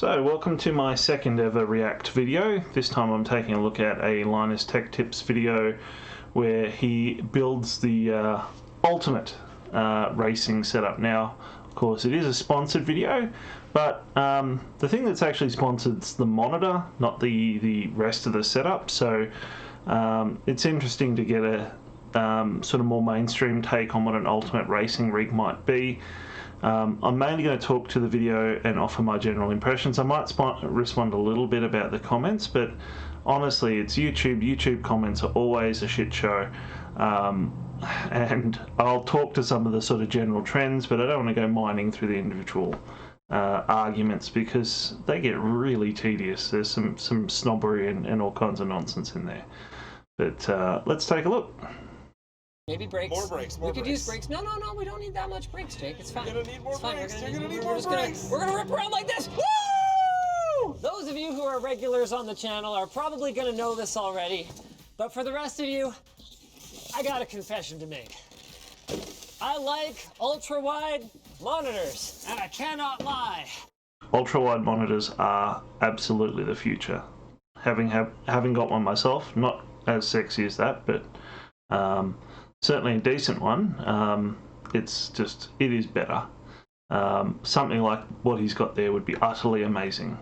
So welcome to my second ever React video. This time I'm taking a look at a Linus Tech Tips video where he builds the ultimate racing setup. Now, of course, it is a sponsored video, but the thing that's actually sponsored is the monitor, not the rest of the setup. So it's interesting to get a sort of more mainstream take on what an ultimate racing rig might be. I'm mainly going to talk to the video and offer my general impressions. I might respond a little bit about the comments, but honestly, it's YouTube. YouTube comments are always a shit show. And I'll talk to some of the sort of general trends, but I don't want to go mining through the individual arguments because they get really tedious. There's some snobbery and all kinds of nonsense in there. But let's take a look. Maybe brakes. More brakes. We could use brakes. No, we don't need that much brakes, Jake. It's fine. You're gonna need more brakes. You're gonna need more brakes. We're gonna rip around like this. Woo! Those of you who are regulars on the channel are probably gonna know this already, but for the rest of you, I got a confession to make. I like ultra-wide monitors, and I cannot lie. Ultra-wide monitors are absolutely the future. Having got one myself, not as sexy as that, but certainly a decent one. It is better. Something like what he's got there would be utterly amazing.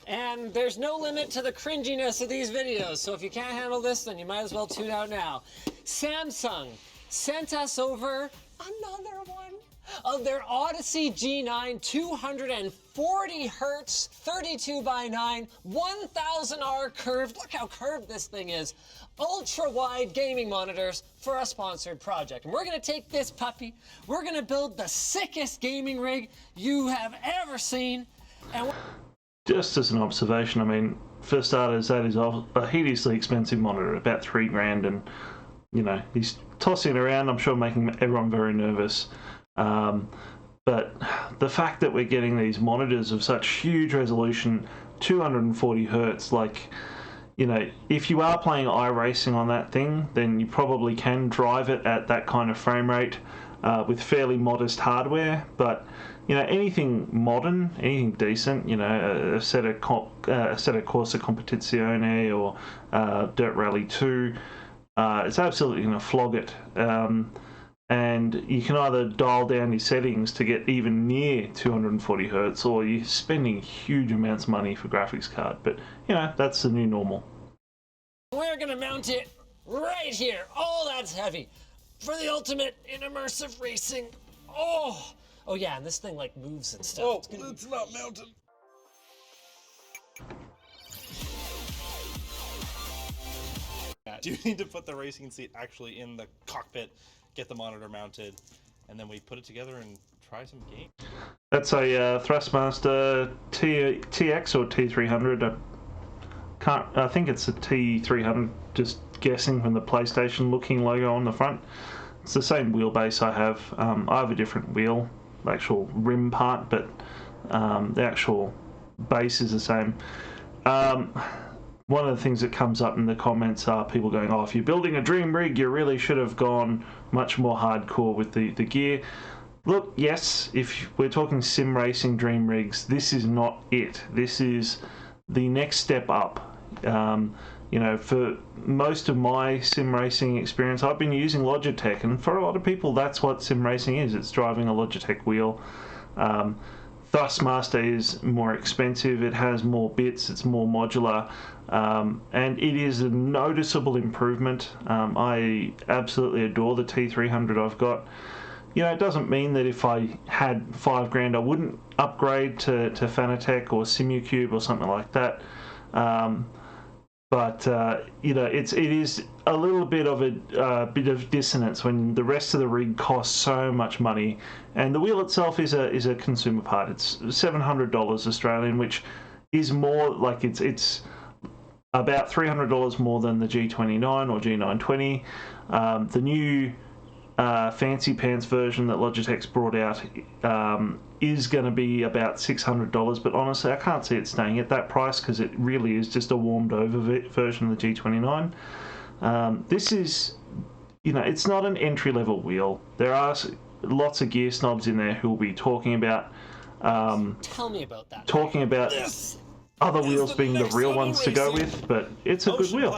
And there's no limit to the cringiness of these videos, so if you can't handle this, then you might as well tune out now. Samsung sent us over another one of their Odyssey G9 240 hertz 32x9 1000R curved. Look how curved this thing is. Ultra wide gaming monitors for a sponsored project. And we're gonna take this puppy, we're gonna build the sickest gaming rig you have ever seen. And just as an observation, I mean, for starters, that is a hideously expensive monitor, about $3,000, and you know, he's tossing it around, I'm sure making everyone very nervous. But the fact that we're getting these monitors of such huge resolution, 240 hertz, like, you know, if you are playing iRacing on that thing, then you probably can drive it at that kind of frame rate with fairly modest hardware. But you know, anything modern, anything decent, you know, a set of Corsa Competizione or Dirt Rally 2, it's absolutely going to flog it. And you can either dial down your settings to get even near 240 hertz, or you're spending huge amounts of money for graphics card. But you know, that's the new normal. we're gonna mount it right here. Oh, that's heavy. For the ultimate in immersive racing. Oh yeah, and this thing like moves and stuff. Oh, it's not mounted. Do you need to put the racing seat actually in the cockpit, get the monitor mounted, and then we put it together and try some games? That's a Thrustmaster TX or T300. I think it's a T300, just guessing from the PlayStation looking logo on the front. It's the same wheelbase I have. I have a different wheel, the actual rim part, but the actual base is the same. One of the things that comes up in the comments are people going, oh, if you're building a dream rig, you really should have gone much more hardcore with the gear. Look, yes, if we're talking sim racing dream rigs, this is not it. This is the next step up. You know, for most of my sim racing experience, I've been using Logitech, and for a lot of people, that's what sim racing is. It's driving a Logitech wheel. Thrustmaster is more expensive, it has more bits, it's more modular, and it is a noticeable improvement. I absolutely adore the T300 I've got. You know, it doesn't mean that if I had $5,000 I wouldn't upgrade to Fanatec or Simucube or something like that. But you know, it is a little bit of a bit of dissonance when the rest of the rig costs so much money, and the wheel itself is a consumer part. It's $700 Australian, which is more like it's about $300 more than the G29 or G920. The new fancy pants version that Logitech's brought out is going to be about $600, but honestly I can't see it staying at that price because it really is just a warmed over version of the G29. This is, you know, it's not an entry level wheel. There are lots of gear snobs in there who will be talking about Tell me about that. talking about other wheels being the real ones to go with, but it's a good wheel.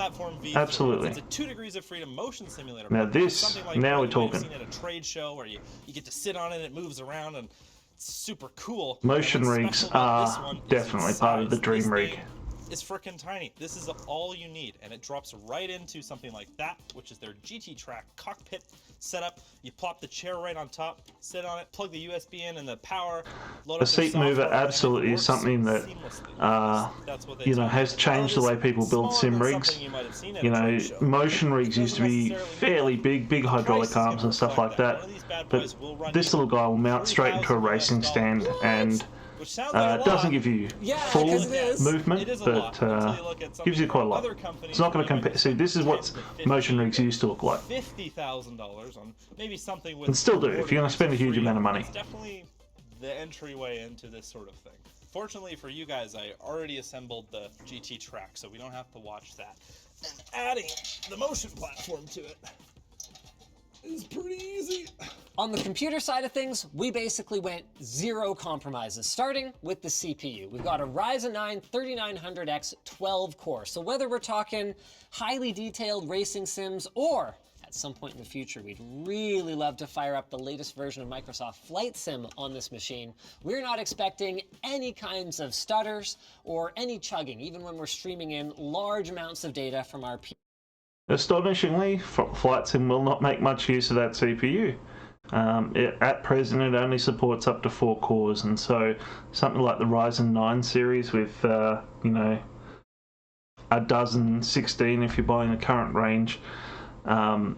Absolutely. It's a 2 degrees of freedom motion simulator. Now this, something like now we're you might have talking. seen at a trade show where you get to sit on it and it moves around and it's super cool. Motion And what's rigs special about this are one is definitely its part of the size. dream This rig. thing is freaking tiny. This is all you need, and it drops right into something like that, which is their GT Track cockpit setup. You plop the chair right on top, sit on it, plug the USB in and the power. Load A up their seat mover software, and it absolutely is works something that, seamlessly. That's what they you know, tell me. has changed the way people build Smaller sim than rigs. something you might have seen at You a know, trade show. motion rigs used to be fairly big hydraulic arms and stuff like that. But this little guy will mount straight into a racing stand and it doesn't give you full movement, but gives you quite a lot. It's not going to compare. See, this is what motion rigs used to look like. $50,000 on maybe something with. And still do, if you're going to spend a huge amount of money. It's definitely the entryway into this sort of thing. Fortunately for you guys, I already assembled the GT Track, so we don't have to watch that. And adding the motion platform to it is pretty easy. On the computer side of things, we basically went zero compromises, starting with the CPU. We've got a Ryzen 9 3900X 12 core. So whether we're talking highly detailed racing sims or at some point in the future, we'd really love to fire up the latest version of Microsoft Flight Sim on this machine, we're not expecting any kinds of stutters or any chugging, even when we're streaming in large amounts of data from our PC. Astonishingly, Flight Sim will not make much use of that CPU. At present, it only supports up to 4 cores, and so something like the Ryzen 9 series with, you know, a dozen, 16 if you're buying the current range,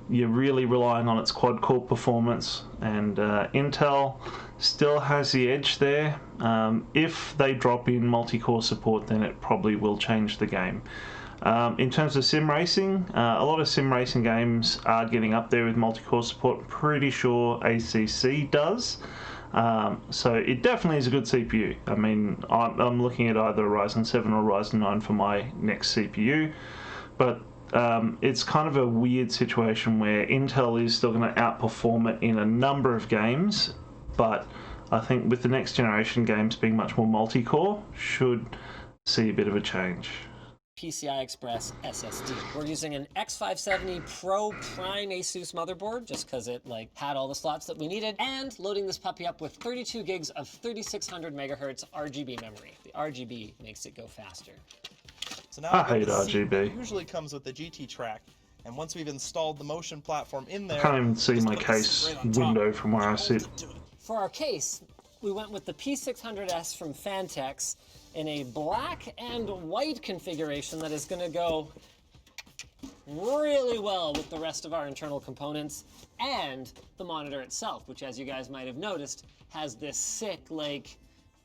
you're really relying on its quad-core performance, and Intel still has the edge there. If they drop in multi-core support, then it probably will change the game. In terms of sim racing, a lot of sim racing games are getting up there with multi-core support. I'm pretty sure ACC does. So it definitely is a good CPU. I mean, I'm looking at either a Ryzen 7 or Ryzen 9 for my next CPU. But it's kind of a weird situation where Intel is still going to outperform it in a number of games. But I think with the next generation games being much more multi-core, should see a bit of a change. PCI Express SSD. We're using an X570 Pro Prime Asus motherboard just because it had all the slots that we needed, and loading this puppy up with 32 gigs of 3600 megahertz RGB memory. The RGB makes it go faster. So now I hate RGB. It usually comes with the GT Track, and once we've installed the motion platform in there, I can't even see my case window from where I sit. For our case, we went with the P600S from Fantex in a black and white configuration that is going to go really well with the rest of our internal components and the monitor itself, which, as you guys might have noticed, has this sick,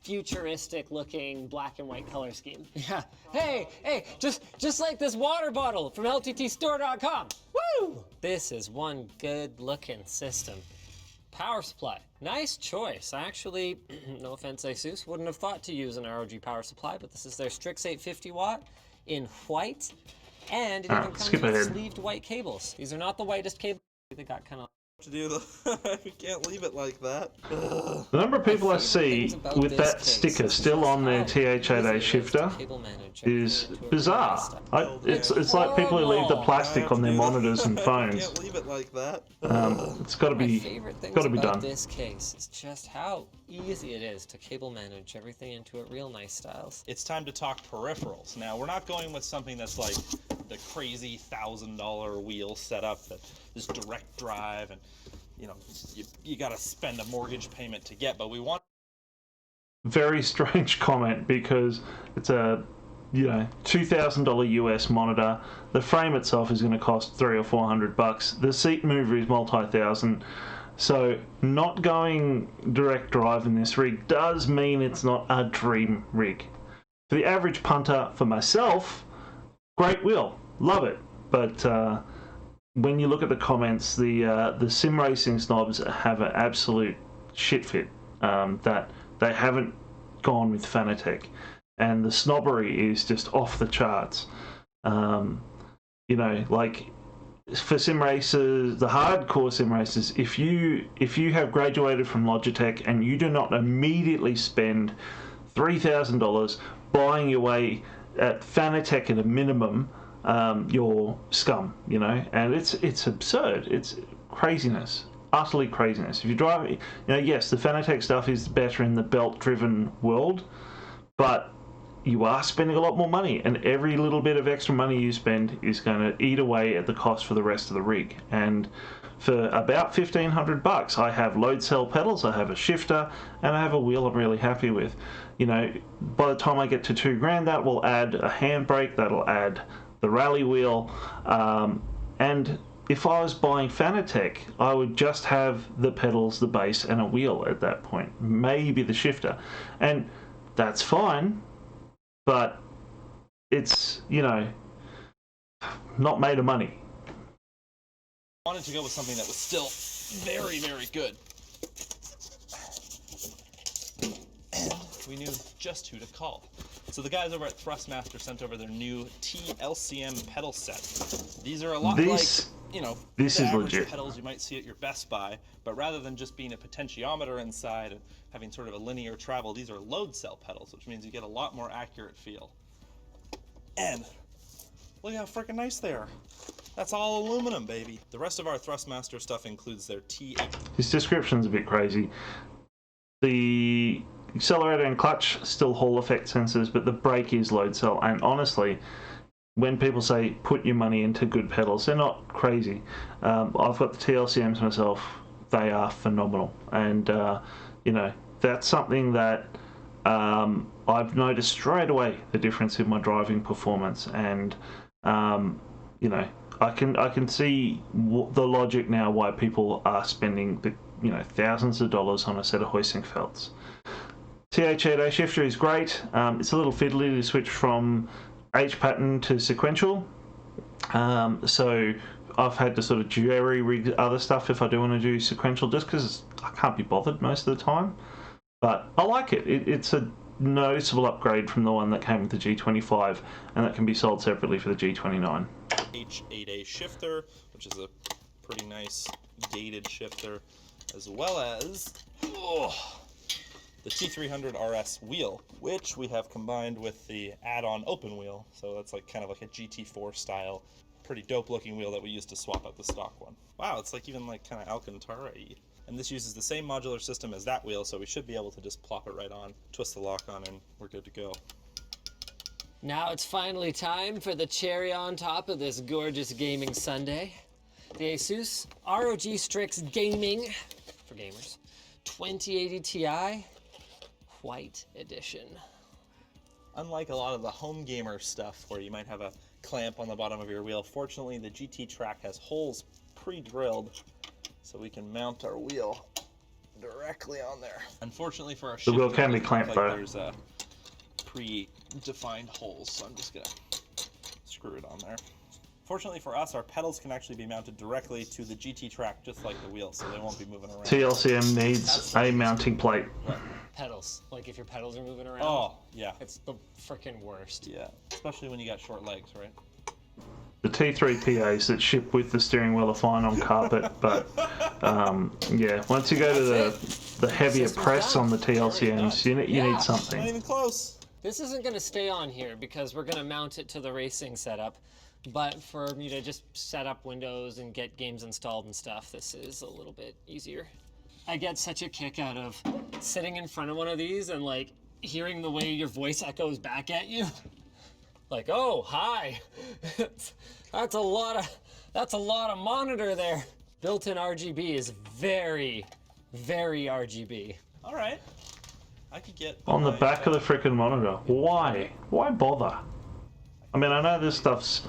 futuristic looking black and white color scheme. Yeah. Hey, just like this water bottle from LTTstore.com. Woo! This is one good looking system. Power supply. Nice choice. I actually, no offense Asus, wouldn't have thought to use an ROG power supply, but this is their Strix 850 watt in white, and it even comes with sleeved white cables. These are not the whitest cables. They got kind of to do the you can't leave it like that. The number of people I see with that sticker still on their TH8A shifter is bizarre. It's like people who leave the plastic on their monitors and phones. Can't leave it like that. It's got to be done. This case is just how easy it is to cable manage everything into it real nice styles. It's time to talk peripherals. Now we're not going with something that's like the crazy $1,000 wheel setup that is direct drive and you got to spend a mortgage payment to get, but we want. Very strange comment, because it's a $2,000 US monitor. The frame itself is going to cost $300 or $400. The seat mover is multi-thousand. So not going direct drive in this rig does mean it's not a dream rig. For the average punter, for myself, great wheel, love it. But when you look at the comments, the sim racing snobs have an absolute shit fit that they haven't gone with Fanatec, and the snobbery is just off the charts. for sim racers, the hardcore sim racers, if you have graduated from Logitech and you do not immediately spend $3,000 buying your way at Fanatec at a minimum, you're scum, you know. And it's absurd. It's craziness, utterly craziness. If you drive, you know, yes, the Fanatec stuff is better in the belt-driven world, but you are spending a lot more money, and every little bit of extra money you spend is going to eat away at the cost for the rest of the rig. And for about $1,500, I have load cell pedals, I have a shifter, and I have a wheel I'm really happy with. You know, by the time I get to $2,000, that will add a handbrake, that'll add the rally wheel, and if I was buying Fanatec, I would just have the pedals, the base, and a wheel at that point. Maybe the shifter, and that's fine. But it's, you know, not made of money. I wanted to go with something that was still very, very good. And we knew just who to call. So the guys over at Thrustmaster sent over their new TLCM pedal set. These are a lot like, you know, this the is average legit pedals you might see at your Best Buy, but rather than just being a potentiometer inside and having sort of a linear travel, these are load cell pedals, which means you get a lot more accurate feel. And look how freaking nice they are. That's all aluminum, baby. The rest of our Thrustmaster stuff includes their T8. This description's a bit crazy. The accelerator and clutch still Hall effect sensors, but the brake is load cell. And honestly, when people say put your money into good pedals, they're not crazy. I've got the TLCMs myself. They are phenomenal. And, you know, that's something that I've noticed straight away the difference in my driving performance. And, you know, I can see the logic now why people are spending the, you know, thousands of dollars on a set of hoisting felts. TH8A shifter is great. It's a little fiddly to switch from H pattern to sequential. So I've had to sort of jerry rig other stuff if I do want to do sequential, just because I can't be bothered most of the time. But I like it. It's a noticeable upgrade from the one that came with the G25, and that can be sold separately for the G29. H8A shifter, which is a pretty nice gated shifter, as well as the T300 RS wheel, which we have combined with the add-on open wheel. So that's like kind of like a GT4 style, pretty dope looking wheel that we used to swap out the stock one. Wow, it's like even like kind of Alcantara-y. And this uses the same modular system as that wheel, so we should be able to just plop it right on, twist the lock on, and we're good to go. Now it's finally time for the cherry on top of this gorgeous gaming Sunday. The Asus ROG Strix Gaming, for gamers, 2080 Ti White Edition. Unlike a lot of the home gamer stuff where you might have a clamp on the bottom of your wheel, fortunately the GT track has holes pre-drilled so we can mount our wheel directly on there. Unfortunately for our shifter, the wheel can be clamped though. There's pre-defined holes, so I'm just gonna screw it on there. Fortunately for us, our pedals can actually be mounted directly to the GT track, just like the wheel, so they won't be moving around. TLCM needs a mounting plate. What? Pedals. Like if your pedals are moving around. Oh, yeah. It's the freaking worst. Yeah, especially when you got short legs, right? The T3 PAs that ship with the steering wheel are fine on carpet, but yeah, once you go to the heavier press on the TLCMs, you need something. Not even close. This isn't going to stay on here because we're going to mount it to the racing setup. But for me to just set up Windows and get games installed and stuff, this is a little bit easier. I get such a kick out of sitting in front of one of these and like hearing the way your voice echoes back at you. Like, oh, hi. That's a lot of monitor there. Built-in RGB is very, very RGB. All right. I could get on the back of the frickin' monitor. Why? Why bother? I mean, I know this stuff's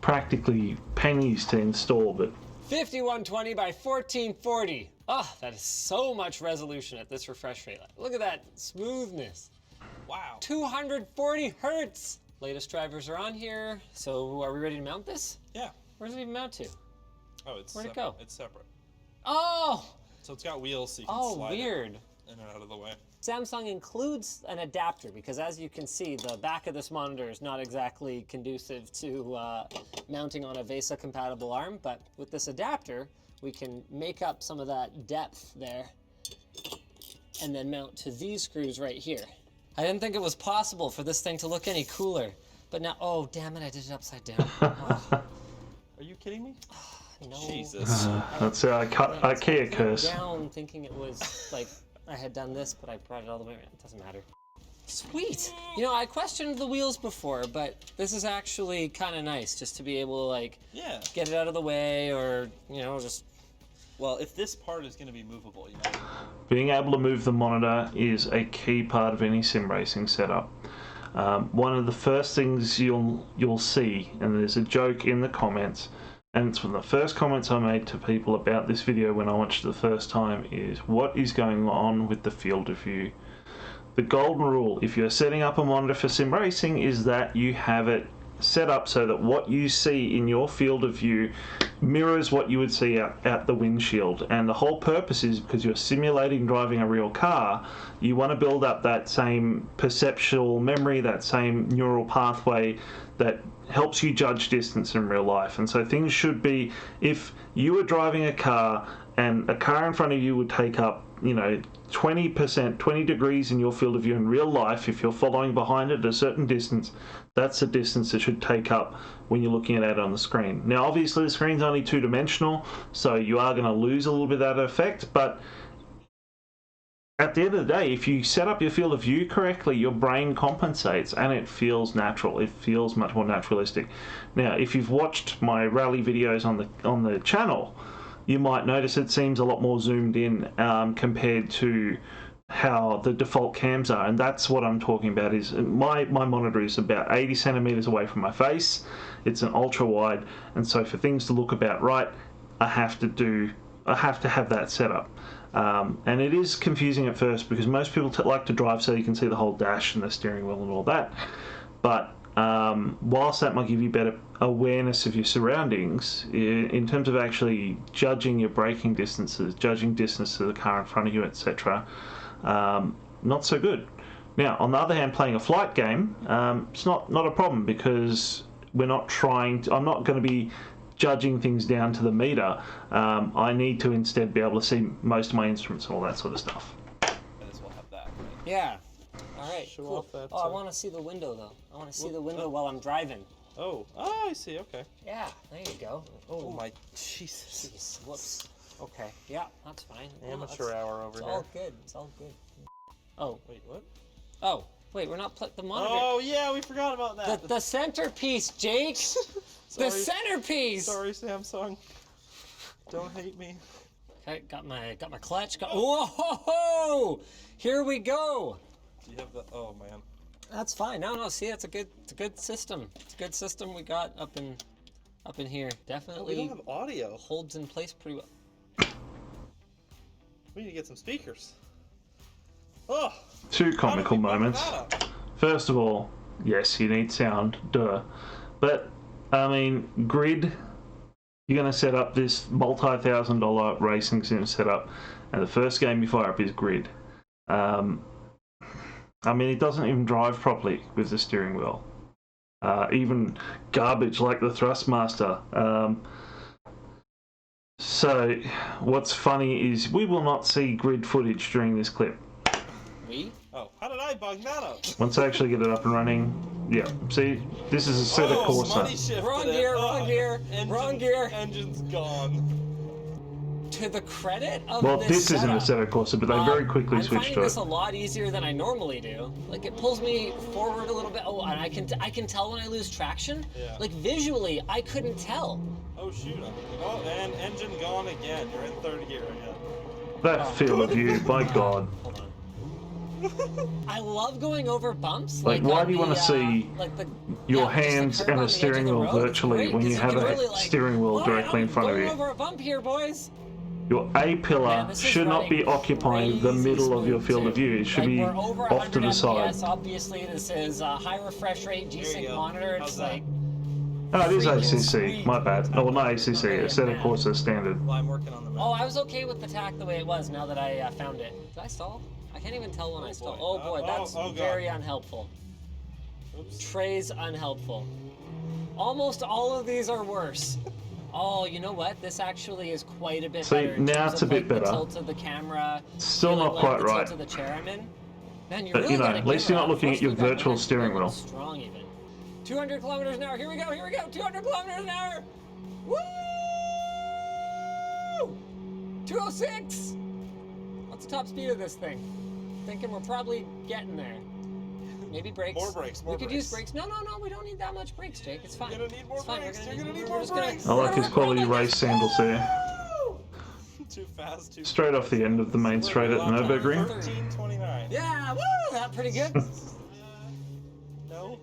practically pennies to install, but 5120 by 1440. Oh, that is so much resolution at this refresh rate. Look at that smoothness. Wow. 240 hertz. Latest drivers are on here. So are we ready to mount this? Yeah. Where does it even mount to? Oh, it's Where'd it go? It's separate. Oh! So it's got wheels so you can slide weird. it. in and out of the way. Samsung includes an adapter because, as you can see, the back of this monitor is not exactly conducive to mounting on a VESA-compatible arm, but with this adapter, we can make up some of that depth there and then mount to these screws right here. I didn't think it was possible for this thing to look any cooler, but now, oh, damn it, I did it upside down. Oh. Are you kidding me? No. Jesus. That's a IKEA curse. Down thinking it was like I had done this, but I brought it all the way around. It doesn't matter. Sweet. You know, I questioned the wheels before, but this is actually kind of nice just to be able to like get it out of the way, or you know, just. Well, if this part is going to be movable, you know. Being able to move the monitor is a key part of any sim racing setup. One of the first things you'll see, and there's a joke in the comments, and it's one of the first comments I made to people about this video when I watched it the first time, is what is going on with the field of view. The golden rule, if you're setting up a monitor for sim racing, is that you have it set up so that what you see in your field of view mirrors what you would see out the windshield. And the whole purpose is because you're simulating driving a real car, you want to build up that same perceptual memory, that same neural pathway that helps you judge distance in real life. And so things should be, if you were driving a car and a car in front of you would take up, you know, 20%, 20 degrees in your field of view in real life, if you're following behind it at a certain distance, that's the distance it should take up when you're looking at it on the screen. Now, obviously, the screen's only two-dimensional, so you are going to lose a little bit of that effect, but at the end of the day, if you set up your field of view correctly, your brain compensates and it feels natural. It feels much more naturalistic. Now, if you've watched my rally videos on the channel, you might notice it seems a lot more zoomed in compared to how the default cams are, and that's what I'm talking about. Is my monitor is about 80 centimeters away from my face. It's an ultra wide, and so for things to look about right, I have to have that set up. And it is confusing at first because most people like to drive so you can see the whole dash and the steering wheel and all that, but whilst that might give you better awareness of your surroundings, in terms of actually judging your braking distances, judging distance to the car in front of you, etc., not so good. Now, on the other hand, playing a flight game, it's not a problem because we're not I'm not going to be judging things down to the meter. I need to instead be able to see most of my instruments and all that sort of stuff. We'll have that, right? Yeah. All right. Show Cool. off that, I want to see the window though. I want to see the window while I'm driving. Oh, I see. Okay. Yeah. There you go. Oh my Jesus. Jeez. Whoops. Okay. Yeah, that's fine. Amateur hour over it's here. all good. It's all good. Oh. Wait, what? Oh. Wait, we're not the monitor. Oh yeah, we forgot about that. The centerpiece, Jake. The centerpiece. Sorry, Samsung. Don't hate me. Okay, got my clutch. Whoa! Here we go. Do you have the? Oh man. That's fine. No. See, it's a good system. It's a good system we got up in here. Definitely. We don't have audio. Holds in place pretty well. We need to get some speakers. Oh. Two comical moments. First of all, yes, you need sound, duh. But I mean, Grid. You're going to set up this multi-$1,000 racing sim setup, and the first game you fire up is Grid. I mean, it doesn't even drive properly with the steering wheel. Even garbage like the Thrustmaster. So, what's funny is we will not see Grid footage during this clip. We? Oh, how did I bug that up? Once I actually get it up and running, yeah. See, this is a set of Corsa. Wrong gear. Wrong gear. Engine's gone. To the credit of Well, this this isn't a setup, set of Corsa, but they very quickly I'm switched finding to this it. a lot easier than I normally do. Like, it pulls me forward a little bit. Oh, and I can tell when I lose traction. Yeah. Like, visually, I couldn't tell. Oh shoot! Oh, and engine gone again. You're in third gear again. That field of view, by God. Hold on. I love going over bumps. Like, why do you want to see like your just the hands curb and on a the edge steering of the wheel road? virtually Great, when 'cause you have can a really, like, steering wheel directly in front of I'm you? going over a bump here, boys. Your A pillar Man, this is should not be running occupying the crazy middle of your smooth, field of too. view. It should Like, be we're over off to 100 the side. FPS. Obviously, this is a high refresh rate G-Sync go. monitor. How's It's that? like No, it is freaking ACC. sweet. My bad. Oh, well, not ACC. A set of Corsa standard. Well, I'm working on the map. Oh, I was okay with the tack the way it was now that I found it. Did I stall? I can't even tell when I stall. boy. Oh boy, that's oh, God. very unhelpful. Oops. Trey's unhelpful. Almost all of these are worse. Oh, you know what? This actually is quite a bit See, better in now terms it's of a bit like the better. tilt of the camera. Still feeling not like quite the right. tilt of the chair I'm in. Man, you But, really you know, gotta at give least her you're that. not looking at your Unfortunately, that virtual momentum's steering going wheel. Strong even. 200 kilometers an hour. Here we go. Here we go. 200 kilometers an hour. Woo! 206. What's the top speed of this thing? Thinking we're probably getting there. Maybe brakes. More brakes, more We could brakes. use brakes. No, we don't need that much brakes, Jake. It's fine. You're gonna need more It's fine. brakes. We're You're gonna need we're more just gonna- brakes. I like his we're quality gonna- race sandals there. Too fast, too Straight off the end of the main straight at Nürburgring. 13:29. Yeah, woo! That pretty good. No?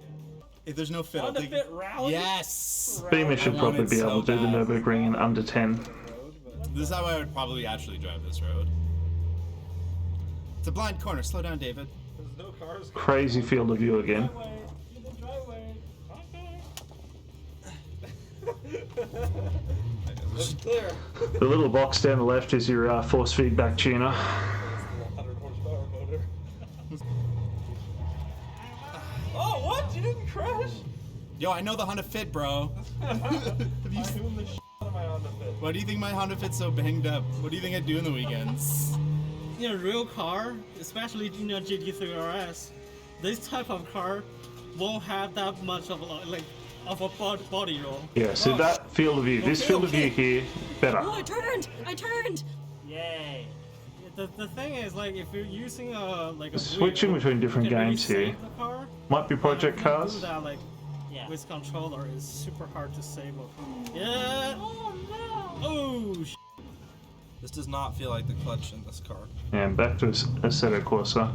If there's no fit, I'll Honda take... Fit Rally? Yes! Beamer should I probably wanted be able to so do the bad. Nürburgring in under 10. This is how I would probably actually drive this road. It's a blind corner. Slow down, David. There's no cars. Crazy field of view again. It's clear. The little box down the left is your force feedback tuner. 100 horsepower motor. Oh, what? You didn't crash? Yo, I know the Honda Fit, bro. I own the shit out of my Honda Fit. Why do you think my Honda Fit's so banged up? What do you think I do in the weekends? In a real car, especially in a GT3 RS, this type of car won't have that much of a body roll. Yeah, so that field of view, this field of view here, better. Oh, I turned! Yay! The thing is, like, if you're using a Switching wheel, between different you can games really here. save the car. Might be Project If you do Cars. that, like, Yeah. with controller, is super hard to save a car. Yeah. Oh no! Oh sh. This does not feel like the clutch in this car. And back to Assetto Corsa.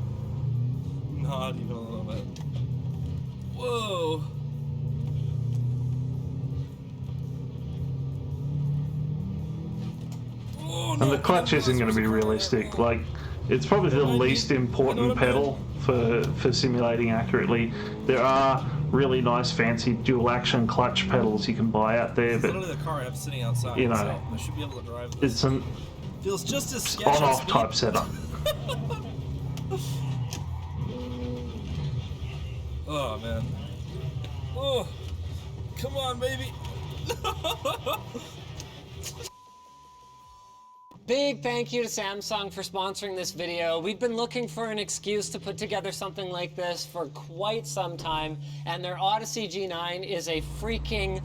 Not even a little bit. Whoa. Oh, And the clutch isn't going to be realistic. Like, it's probably the least important pedal for simulating accurately. There are really nice fancy dual action clutch pedals you can buy out there, It's but literally the car I have sitting outside. you know, so I should be able to drive this. it's an Feels just as sketchy. on-off speed. type setup. Oh man. Oh, come on, baby. Big thank you to Samsung for sponsoring this video. We've been looking for an excuse to put together something like this for quite some time, and their Odyssey G9 is a freaking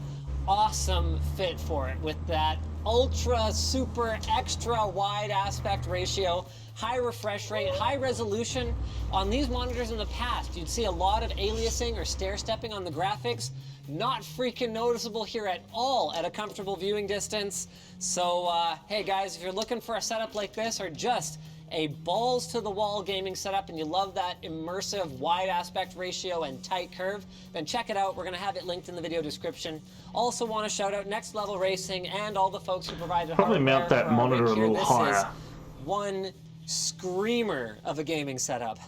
awesome fit for it with that ultra super extra wide aspect ratio, high refresh rate, high resolution. On these monitors in the past, you'd see a lot of aliasing or stair stepping on the graphics. Not freaking noticeable here at all at a comfortable viewing distance. So, hey guys, if you're looking for a setup like this or just a balls to the wall gaming setup and you love that immersive wide aspect ratio and tight curve, then check it out. We're gonna have it linked in the video description. Also want to shout out Next Level Racing and all the folks who provided Probably hardware mount that for our monitor rig a here. little This higher. is one screamer of a gaming setup.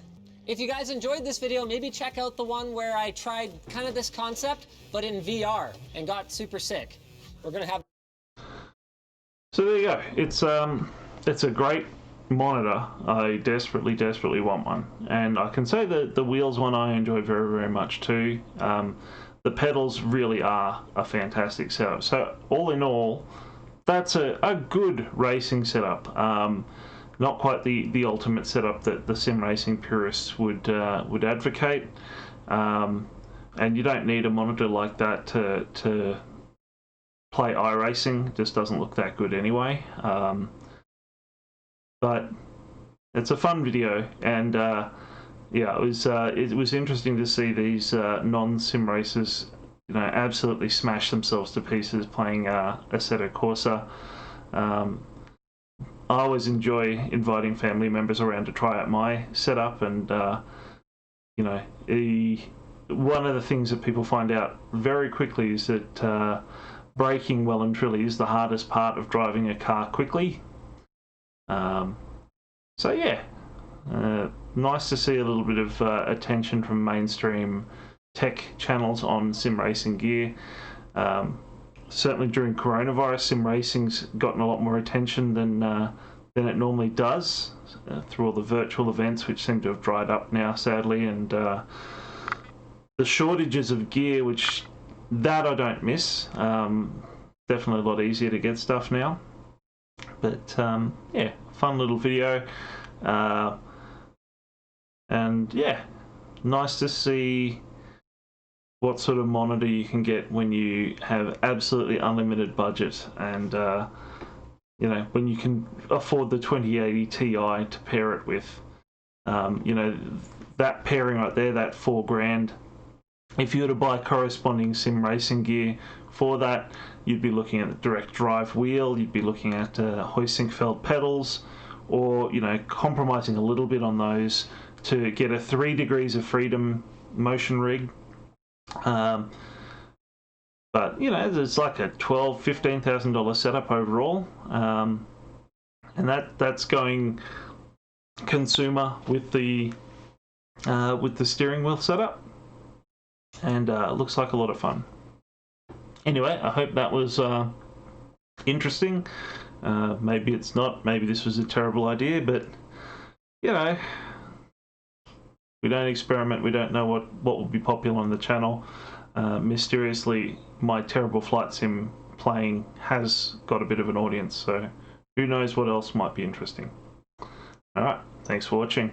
If you guys enjoyed this video, maybe check out the one where I tried kind of this concept, but in VR, and got super sick. We're gonna have... So there you go. It's a great monitor. I desperately want one, and I can say that the wheels one I enjoy very much too. The pedals really are a fantastic setup. So all in all, that's a good racing setup. Not quite the ultimate setup that the sim racing purists would advocate, and you don't need a monitor like that to play iRacing. It just doesn't look that good anyway. But it's a fun video, and yeah, it was interesting to see these non-sim racers, you know, absolutely smash themselves to pieces playing Assetto Corsa. I always enjoy inviting family members around to try out my setup, and you know, one of the things that people find out very quickly is that braking well and truly is the hardest part of driving a car quickly. So yeah, nice to see a little bit of attention from mainstream tech channels on sim racing gear. Certainly during coronavirus, sim racing's gotten a lot more attention than than it normally does through all the virtual events, which seem to have dried up now, sadly, and the shortages of gear, which that I don't miss. Definitely a lot easier to get stuff now. But yeah, fun little video. And yeah, nice to see what sort of monitor you can get when you have absolutely unlimited budget, and you know, when you can afford the 2080 Ti to pair it with. You know, that pairing right there, that $4,000. If you were to buy corresponding sim racing gear for that, you'd be looking at a direct drive wheel, you'd be looking at Heusinkfeld pedals, or, you know, compromising a little bit on those to get a 3 degrees of freedom motion rig. But, you know, it's like a $12,000–$15,000 setup overall. And that's going consumer with the steering wheel setup. And it looks like a lot of fun. Anyway, I hope that was interesting. Maybe it's not. Maybe this was a terrible idea, but you know, we don't experiment. We don't know what will be popular on the channel. Mysteriously, my terrible flight sim playing has got a bit of an audience, so who knows what else might be interesting. All right, thanks for watching.